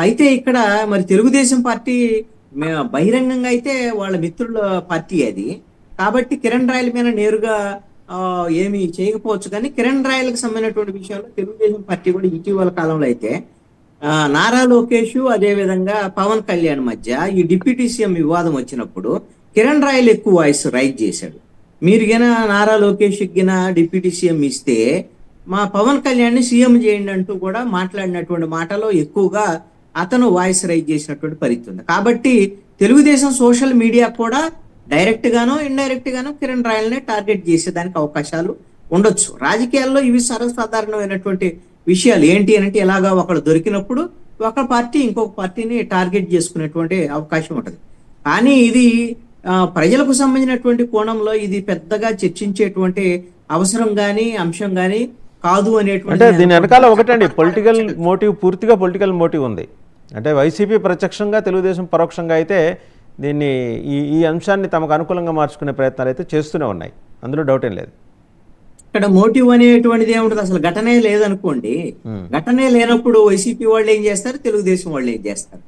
అయితే ఇక్కడ మరి తెలుగుదేశం పార్టీ బహిరంగంగా అయితే వాళ్ళ మిత్రుల పార్టీ అది. కాబట్టి కిరణ్ రాయల మీద నేరుగా ఏమి చేయకపోవచ్చు, కానీ కిరణ్ రాయలకు సంబంధించినటువంటి విషయాల్లో తెలుగుదేశం పార్టీ కూడా ఇటీవల కాలంలో అయితే నారా లోకేష్ అదే విధంగా పవన్ కళ్యాణ్ మధ్య ఈ డిప్యూటీ సీఎం వివాదం వచ్చినప్పుడు కిరణ్ రాయల్ ఎక్కువ వాయిస్ రైజ్ చేశాడు. మీరు గిన నారా లోకేష్ గిన డిప్యూటీ సీఎం ఇస్తే మా పవన్ కళ్యాణ్ ని సీఎం చేయండి అంటూ కూడా మాట్లాడినటువంటి మాటలో ఎక్కువగా అతను వాయిస్ రైజ్ చేసినటువంటి పరిస్థితి ఉంది. కాబట్టి తెలుగుదేశం సోషల్ మీడియా కూడా డైరెక్ట్ గానో ఇండైరెక్ట్ గానో కిరణ్ రాయల్ని టార్గెట్ చేసేదానికి అవకాశాలు ఉండొచ్చు. రాజకీయాల్లో ఇవి సర్వసాధారణమైనటువంటి విషయాలు. ఏంటి అంటే ఇలాగా ఒకళ్ళు దొరికినప్పుడు ఒక పార్టీ ఇంకొక పార్టీని టార్గెట్ చేసుకునేటువంటి అవకాశం ఉంటుంది. కానీ ఇది ప్రజలకు సంబంధించినటువంటి కోణంలో ఇది పెద్దగా చర్చించేటువంటి అవసరం గాని అంశం గాని కాదు అనేటువంటి. అంటే దీని వెనకాల ఒకటండి పొలిటికల్ మోటివ్, పూర్తిగా పొలిటికల్ మోటివ్ ఉంది. అంటే వైసీపీ ప్రత్యక్షంగా, తెలుగుదేశం పరోక్షంగా అయితే దీన్ని ఈ అంశాన్ని తమకు అనుకూలంగా మార్చుకునే ప్రయత్నాలు అయితే చేస్తూనే ఉన్నాయి, అందులో డౌట్ ఏం లేదు. ఇక్కడ మోటివ్ అనేటువంటిది ఏముంటది, అసలు ఘటనే లేదనుకోండి. ఘటనే లేనప్పుడు వైసీపీ వాళ్ళు ఏం చేస్తారు, తెలుగుదేశం వాళ్ళు ఏం చేస్తారు?